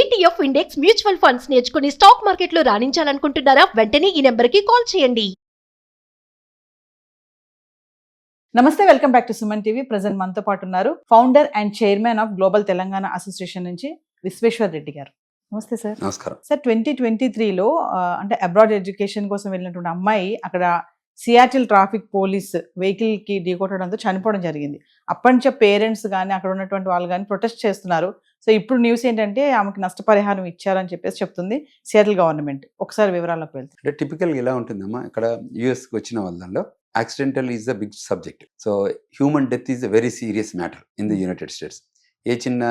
ETF index mutual funds నేర్చుకుని stock మార్కెట్లో రాణించాలనుకుంటున్నారా? వెంటనే ఈ నెంబర్కి కాల్ చేయండి. నమస్తే, welcome back to Suman TV. Present మనతో పాటు ఉన్నారు founder and chairman of global Telangana association నుంచి విశ్వేశ్వర్ రెడ్డి గారు. నమస్తే సార్. నమస్కారం సార్, 2023లో అంటే అబ్రాడ్ ఎడ్యుకేషన్ కోసం వెళ్ళినటువంటి అమ్మాయి అక్కడ సియాటిల్ ట్రాఫిక్ పోలీస్ వెహికల్ కి ఢీకొట్టడంతో చనిపోవడం జరిగింది. అప్పటి నుంచే పేరెంట్స్ కానీ అక్కడ ఉన్నటువంటి వాళ్ళు కానీ ప్రొటెస్ట్ చేస్తున్నారు. సో ఇప్పుడు న్యూస్ ఏంటంటే ఆమెకి నష్టపరిహారం ఇచ్చారని చెప్పేసి చెప్తుంది సియాటిల్ గవర్నమెంట్. ఒకసారి వివరాల్లోకి వెళ్తే అంటే టిపికల్గా ఎలా ఉంటుందమ్మా, ఇక్కడ యూఎస్కి వచ్చిన వాళ్ళలో accidental is the big subject. So human death is a very serious matter in the United States. ఏ చిన్న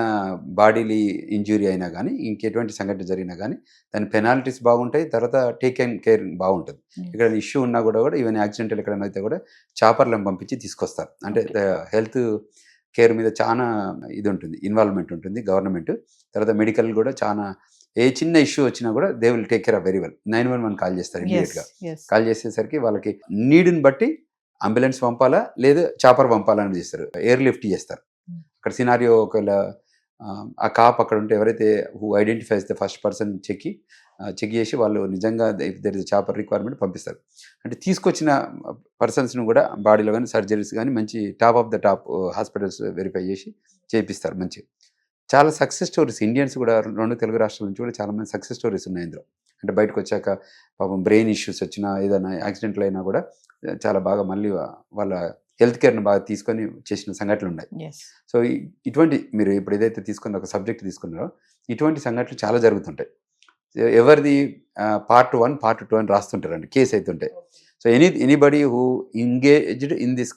బాడీలీ ఇంజురీ అయినా కానీ ఇంకెటువంటి సంఘటన జరిగినా కానీ దాని పెనాల్టీస్ బాగుంటాయి, తర్వాత టేక్ అండ్ కేర్ బాగుంటుంది. ఇక్కడ ఇష్యూ ఉన్నా కూడా ఈవెన్ యాక్సిడెంటల్ ఎక్కడైనా అయితే కూడా చాపర్లను పంపించి తీసుకొస్తారు. అంటే హెల్త్ కేర్ మీద చాలా ఇది ఉంటుంది, ఇన్వాల్వ్మెంట్ ఉంటుంది గవర్నమెంట్. తర్వాత మెడికల్ కూడా చాలా, ఏ చిన్న ఇష్యూ వచ్చినా కూడా they will take care of very well. 911 call చేస్తారు ఇమీడియట్గా. కాల్ చేసేసరికి వాళ్ళకి నీడ్ని బట్టి అంబులెన్స్ పంపాలా లేదా చాపర్ పంపాలా అని చేస్తారు, ఎయిర్ లిఫ్ట్ చేస్తారు. అక్కడ సినారియో ఒకవేళ ఆ కాప్ అక్కడ ఉంటే ఎవరైతే who identifies the first person check చేసి వాళ్ళు నిజంగా if there is chopper requirement పంపిస్తారు. అంటే తీసుకొచ్చిన పర్సన్స్ను కూడా బాడీలో కానీ సర్జరీస్ కానీ మంచి top of the top hospitals verify చేసి చేపిస్తారు మంచిగా. చాలా సక్సెస్ స్టోరీస్ ఇండియన్స్ కూడా 2 తెలుగు రాష్ట్రాల నుంచి కూడా చాలా మంది సక్సెస్ స్టోరీస్ ఉన్నాయి ఇందులో. అంటే బయటకు వచ్చాక పాపం బ్రెయిన్ ఇష్యూస్ వచ్చినా ఏదైనా యాక్సిడెంట్లు అయినా కూడా చాలా బాగా మళ్ళీ వాళ్ళ హెల్త్ కేర్ని బాగా తీసుకొని చేసిన సంఘటనలు ఉన్నాయి. సో ఇటువంటి మీరు ఇప్పుడు ఏదైతే తీసుకున్న ఒక సబ్జెక్ట్ తీసుకున్నారో ఇటువంటి సంఘటనలు చాలా జరుగుతుంటాయి. ఎవరిది పార్ట్ 1 పార్ట్ 2 అని రాస్తుంటారండి, కేసు అవుతుంటాయి. So anybody who engaged in this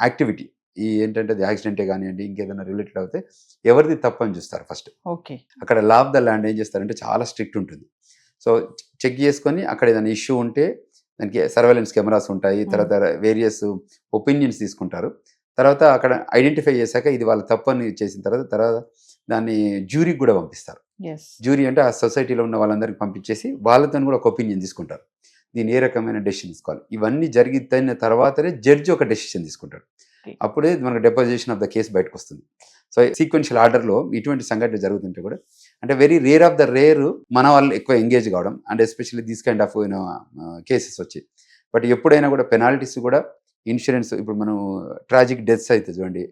activity, ఈ ఏంటంటే అది యాక్సిడెంటే కానివ్వండి ఇంకేదైనా రిలేటెడ్ అవుతే ఎవరిది తప్పని చూస్తారు ఫస్ట్. ఓకే, అక్కడ లా ఆఫ్ ద ల్యాండ్ ఏం చేస్తారంటే చాలా స్ట్రిక్ట్ ఉంటుంది. సో చెక్ చేసుకొని అక్కడ ఏదైనా ఇష్యూ ఉంటే దానికి సర్వేలెన్స్ కెమెరాస్ ఉంటాయి, తర్వాత వేరియస్ ఒపీనియన్స్ తీసుకుంటారు. తర్వాత అక్కడ ఐడెంటిఫై చేశాక ఇది వాళ్ళ తప్పని చేసిన తర్వాత దాన్ని జ్యూరీకి కూడా పంపిస్తారు. జ్యూరీ అంటే ఆ సొసైటీలో ఉన్న వాళ్ళందరికీ పంపించేసి వాళ్ళతో కూడా ఒక ఒపీనియన్ తీసుకుంటారు, దీన్ని ఏ రకమైన డెసిషన్ తీసుకోవాలి. ఇవన్నీ జరిగిన తర్వాతనే జడ్జి ఒక డెసిషన్ తీసుకుంటాడు. అప్పుడే మనకు డెపోజిషన్ ఆఫ్ ద కేసు బయటకు వస్తుంది. సో సీక్వెన్షియల్ ఆర్డర్లో ఇటువంటి సంఘటన జరుగుతుంటే కూడా అంటే very rare of the rare మన వాళ్ళు ఎక్కువ ఎంగేజ్ కావడం, and especially these kind of cases వచ్చి. బట్ ఎప్పుడైనా కూడా పెనాల్టీస్ కూడా ఇన్సూరెన్స్, ఇప్పుడు మనం ట్రాజిక్ డెత్స్ అయితే చూడండి,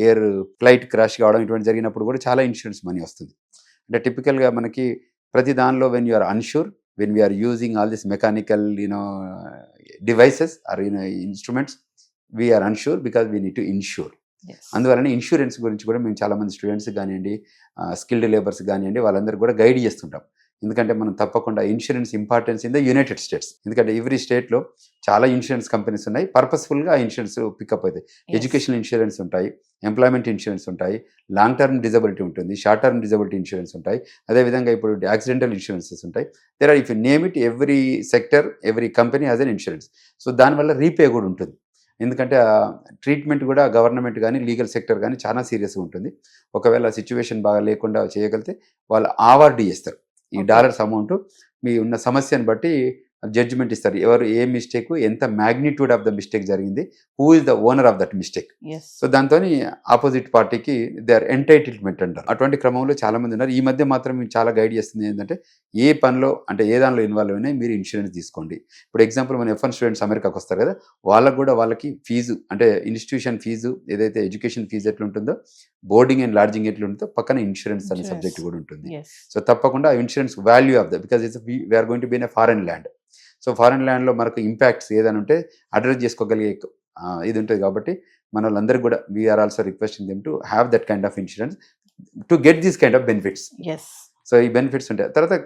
ఎయిర్ ఫ్లైట్ క్రాష్ కావడం ఇటువంటి జరిగినప్పుడు కూడా చాలా ఇన్సూరెన్స్ మనీ వస్తుంది. అంటే టిపికల్గా మనకి ప్రతి దానిలో when you're unsure, when we're using all this mechanical devices or instruments, we're unsure because we need to insure. అందువలన ఇన్సూరెన్స్ గురించి కూడా మేము చాలామంది స్టూడెంట్స్ కానివ్వండి, స్కిల్డ్ లేబర్స్ కానివ్వండి, వాళ్ళందరూ కూడా గైడ్ చేస్తుంటాం. ఎందుకంటే మనం తప్పకుండా insurance importance in the United States. ఎందుకంటే ఎవ్రీ స్టేట్లో చాలా ఇన్సూరెన్స్ కంపెనీస్ ఉన్నాయి, పర్పస్ఫుల్గా ఆ ఇన్సూరెన్స్ పికప్ అవుతాయి. ఎడ్యుకేషనల్ ఇన్సూరెన్స్ ఉంటాయి, ఎంప్లాయ్మెంట్ ఇన్సూరెన్స్ ఉంటాయి, లాంగ్ టర్మ్ డిజబిలిటీ ఉంటుంది, షార్ట్ టర్మ్ డిజబిలిటీ ఇన్సూరెన్స్ ఉంటాయి, అదేవిధంగా ఇప్పుడు యాక్సిడెంటల్ ఇన్సూరెన్సెస్ ఉంటాయి. There are, if you name it, every sector every company has an insurance. So దానివల్ల రీపే కూడా ఉంటుంది. ఎందుకంటే ట్రీట్మెంట్ కూడా గవర్నమెంట్ కానీ లీగల్ సెక్టర్ కానీ చాలా సీరియస్గా ఉంటుంది. ఒకవేళ సిచ్యువేషన్ బాగా లేకుండా చేయగలిగితే వాళ్ళు అవార్డు చేస్తారు. ఈ డాలర్స్ అమౌంట్ మీ ఉన్న సమస్యను బట్టి జడ్జిమెంట్ ఇస్తారు, ఎవరు ఏ మిస్టేక్, ఎంత మ్యాగ్నిట్యూడ్ ఆఫ్ ద మిస్టేక్ జరిగింది, who is the owner of that mistake. So దాంతో ఆపోజిట్ పార్టీకి దే ఆర్ ఎంటైటిల్మెంట్ అంటారు. అటువంటి క్రమంలో చాలా మంది ఉన్నారు. ఈ మధ్య మాత్రం మేము చాలా గైడ్ చేస్తుంది ఏంటంటే ఏ పనిలో అంటే ఏ దానిలో ఇన్వాల్వ్ అయినా మీరు ఇన్సూరెన్స్ తీసుకోండి. ఇప్పుడు ఎగ్జాంపుల్ మన F1 స్టూడెంట్స్ అమెరికాకి వస్తారు కదా, వాళ్ళకు కూడా వాళ్ళకి ఫీజు అంటే ఇన్స్టిట్యూషన్ ఫీజు ఏదైతే ఎడ్యుకేషన్ ఫీజు ఎట్లుంటుందో, బోర్డింగ్ అండ్ లాడ్జింగ్ ఎట్లుంటుందో పక్కన ఇన్సూరెన్స్ అనే సబ్జెక్ట్ కూడా ఉంటుంది. సో తప్పకుండా insurance value of the, because it's we're going to be in a foreign land. So foreign ల్యాండ్లో మనకు ఇంపాక్ట్స్ ఏదైనా ఉంటే అడ్రస్ చేసుకోగలిగే ఇది ఉంటుంది. కాబట్టి మన వాళ్ళందరికీ కూడా we're also requesting them to have that kind of insurance to get these kind of benefits. So ఈ బెనిఫిట్స్ ఉంటాయి. తర్వాత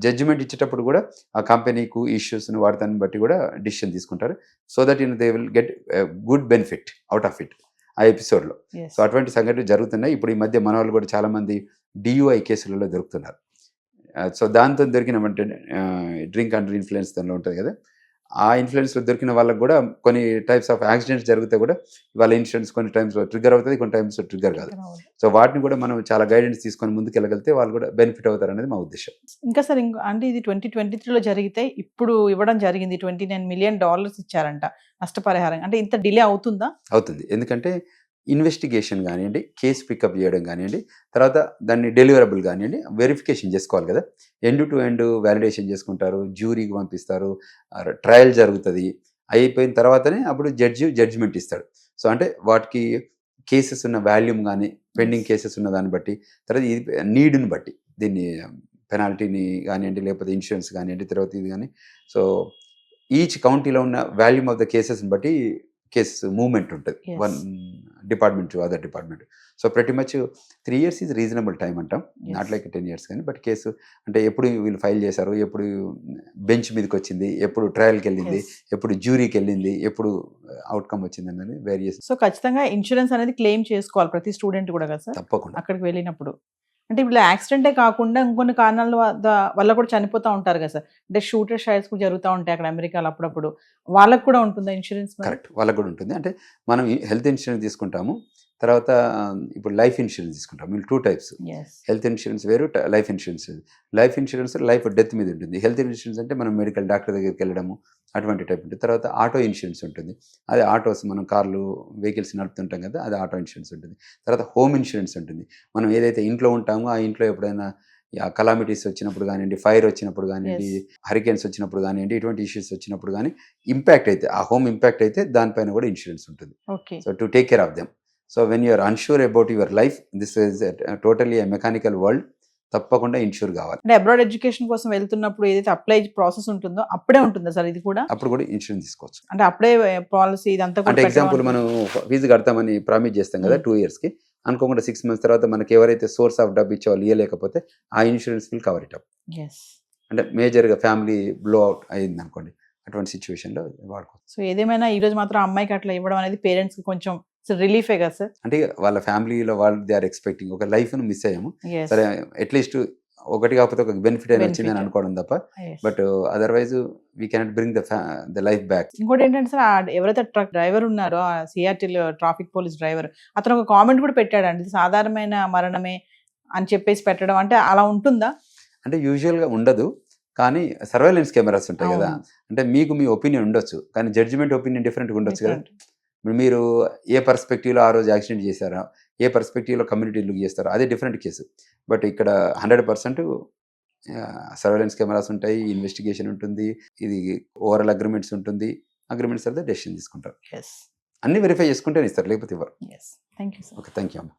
జడ్జిమెంట్ ఇచ్చేటప్పుడు కూడా ఆ కంపెనీకు ఇష్యూస్ను వాటిని బట్టి కూడా డిసిషన్ తీసుకుంటారు. So that they will get good benefit out of it ఆ ఎపిసోడ్లో. సో అటువంటి సంఘటనలు జరుగుతున్నాయి. ఇప్పుడు ఈ మధ్య మన వాళ్ళు కూడా చాలామంది DUI కేసులలో దొరుకుతున్నారు. సో దాంతో దొరికినామంటే డ్రింక్ అండర్ ఇన్ఫ్లుయెన్స్ దానిలో ఉంటుంది కదా, ఆ ఇన్ఫ్లుయెన్స్లో దొరికిన వాళ్ళకి కూడా కొన్ని టైప్స్ ఆఫ్ యాక్సిడెంట్స్ జరిగితే కూడా వాళ్ళ ఇన్సూరెన్స్ కొన్ని టైమ్స్లో ట్రిగ్గర్ అవుతుంది, కొన్ని టైమ్స్లో ట్రిగ్గర్ కాదు. సో వాటిని కూడా మనం చాలా గైడెన్స్ తీసుకొని ముందుకు వెళ్ళగలిగితే వాళ్ళు కూడా బెనిఫిట్ అవుతారు అనేది మా ఉద్దేశం. ఇంకా సార్, అంటే ఇది 2023లో జరిగితే ఇప్పుడు ఇవ్వడం జరిగింది, $29 మిలియన్ ఇచ్చారంట నష్టపరిహారం. అంటే ఇంత డిలే అవుతుందా? అవుతుంది, ఎందుకంటే ఇన్వెస్టిగేషన్ కానివ్వండి, కేసు పికప్ చేయడం కానివ్వండి, తర్వాత దాన్ని డెలివరబుల్ కానివ్వండి, వెరిఫికేషన్ చేసుకోవాలి కదా. ఎండ్ టు ఎండ్ వ్యాలిడేషన్ చేసుకుంటారు, జ్యూరీకి పంపిస్తారు, ట్రయల్ జరుగుతుంది. అయిపోయిన తర్వాతనే అప్పుడు జడ్జిమెంట్ ఇస్తాడు. సో అంటే వాటికి కేసెస్ ఉన్న వాల్యూమ్ కానీ, పెండింగ్ కేసెస్ ఉన్న దాన్ని బట్టి, తర్వాత ఇది నీడ్ని బట్టి దీన్ని పెనాల్టీని కానివ్వండి, లేకపోతే ఇన్సూరెన్స్ కానివ్వండి, తర్వాత ఇది కానీ, సో ఈచ్ కౌంటీలో ఉన్న వాల్యూమ్ ఆఫ్ ద కేసెస్ని బట్టి కేసెస్ మూవ్మెంట్ ఉంటుంది Yes. One department to other department. So ప్రతి much 3 years is reasonable time అంటాం, Yes. నాట్ లైక్ 10 years కానీ. బట్ కేసు అంటే ఎప్పుడు వీళ్ళు ఫైల్ చేశారు, ఎప్పుడు బెంచ్ మీదకి వచ్చింది, ఎప్పుడు ట్రయల్కి వెళ్ళింది, Yes. ఎప్పుడు జ్యూరీకి వెళ్ళింది, ఎప్పుడు అవుట్కమ్ వచ్చింది అనేది వేరియస్. సో ఖచ్చితంగా ఇన్సూరెన్స్ అనేది క్లెయిమ్ చేసుకోవాలి ప్రతి స్టూడెంట్ కూడా కదా సార్ తప్పకుండా అక్కడికి వెళ్ళినప్పుడు. అంటే ఇప్పుడు యాక్సిడెంటే కాకుండా ఇంకొన్ని కారణాల వల్ల కూడా చనిపోతూ ఉంటారు కదా సార్. అంటే షూటర్ షైర్స్ కూడా జరుగుతూ ఉంటాయి అక్కడ అమెరికాలో అప్పుడప్పుడు. వాళ్ళకు కూడా ఉంటుందా ఇన్సూరెన్స్? కరెక్ట్, వాళ్ళకు కూడా ఉంటుంది. అంటే మనం హెల్త్ ఇన్సూరెన్స్ తీసుకుంటాము, తర్వాత ఇప్పుడు లైఫ్ ఇన్సూరెన్స్ తీసుకుంటాం. వీళ్ళు 2 types. హెల్త్ ఇన్సూరెన్స్ వేరు, లైఫ్ ఇన్సూరెన్స్ వేరు. లైఫ్ ఇన్సూరెన్స్ లైఫ్ డెత్ మీద ఉంటుంది. హెల్త్ ఇన్సూరెన్స్ అంటే మనం మెడికల్ డాక్టర్ దగ్గరికి వెళ్ళడము అటువంటి టైప్ ఉంటుంది. తర్వాత ఆటో ఇన్సూరెన్స్ ఉంటుంది, అది ఆటోస్ మనం కార్లు వెహికల్స్ నడుపుతుంటాం కదా, అది ఆటో ఇన్సూరెన్స్ ఉంటుంది. తర్వాత హోమ్ ఇన్సూరెన్స్ ఉంటుంది, మనం ఏదైతే ఇంట్లో ఉంటామో ఆ ఇంట్లో ఎప్పుడైనా కలామిటీస్ వచ్చినప్పుడు కానివ్వండి, ఫైర్ వచ్చినప్పుడు కానివ్వండి, హరికేన్స్ వచ్చినప్పుడు కానివ్వండి, ఇటువంటి ఇష్యూస్ వచ్చినప్పుడు కానీ ఇంపాక్ట్ అయితే, ఆ హోమ్ ఇంపాక్ట్ అయితే దానిపైన కూడా ఇన్సూరెన్స్ ఉంటుంది. Okay. So to take care of them. So when you're unsure about your life, this is totally a mechanical world, తప్పకుండా ఇన్షూర్ కావాలి. అంటే అబ్రాడ్ ఎడ్యుకేషన్ కోసం వెళ్తున్నప్పుడు ఏదైతే అప్లై ప్రాసెస్ ఉంటుందో అప్పుడే ఉంటుందా సార్ ఇది కూడా? అప్పుడు కూడా ఇన్సూరెన్స్ తీసుకోవచ్చు. అంటే అప్పుడే పాలసీ ఇదంతా కూడా అంటే ఎగ్జాంపుల్ పెట్టడం మనం ఫీజు కడతామని ప్రామిస్ చేస్తాం కదా 2 yearsకి, అనుకోకుండా 6 months తర్వాత మనకి ఎవరైతే సోర్స్ ఆఫ్ డబ్బు ఇచ్చే వాళ్ళు ఇవ్వలేకపోతే ఆ insurance will cover it up. Yes. అంటే మేజర్గా ఫ్యామిలీ బ్లో అవుట్ అయింది అనుకోండి, అటువంటి సిచ్యువేషన్లో వాడుకోవచ్చు. సో ఏదేమైనా ఈ రోజు మాత్రం అమ్మాయికి అట్లా ఇవ్వడం అనేది పేరెంట్స్ కి కొంచెం రిలీఫే కదా సార్? అంటే వాళ్ళ ఫ్యామిలీలో వాళ్ళు దే ఆర్ ఎక్స్పెక్టింగ్ ఒక లైఫ్ను మిస్ అయ్యాము, Yes. సరే అట్లీస్ట్ ఒకటి కాకపోతే ఒక బెనిఫిట్ అయినా వచ్చిందని Benefit. అనుకోవడం తప్ప, Yes. But otherwise we cannot bring the life back. ఇంకోటి ఏంటంటే సార్ ఎవరైతే ట్రక్ డ్రైవర్ ఉన్నారో ఆ సిఆర్టీల్ ట్రాఫిక్ పోలీస్ డ్రైవర్ అతను ఒక కామెంట్ కూడా పెట్టాడండి, ఇది సాధారణమైన మరణమే అని చెప్పేసి పెట్టడం, అంటే అలా ఉంటుందా? అంటే యూజువల్గా ఉండదు, కానీ సర్వేలెన్స్ కెమెరాస్ ఉంటాయి కదా, అవును. అంటే మీకు మీ ఒపీనియన్ ఉండొచ్చు, కానీ జడ్జిమెంట్ ఒపీనియన్ డిఫరెంట్గా ఉండొచ్చు కదా. Different. ఇప్పుడు మీరు ఏ పర్స్పెక్టివ్లో ఆ రోజు యాక్సిడెంట్ చేశారా, ఏ పర్స్పెక్టివ్లో కమ్యూనిటీ లుక్ చేస్తారో అదే డిఫరెంట్ కేసు. బట్ ఇక్కడ 100% సర్వేలెన్స్ కెమెరాస్ ఉంటాయి, ఇన్వెస్టిగేషన్ ఉంటుంది, ఇది ఓవరాల్ అగ్రిమెంట్స్ ఉంటుంది, అగ్రిమెంట్స్ తర్వాత డెసిషన్ తీసుకుంటారు. Yes. అన్ని వెరిఫై చేసుకుంటేనే ఇస్తారు, లేకపోతే ఇవ్వరు. Yes. Thank you, sir. Okay, thank you అమ్మ.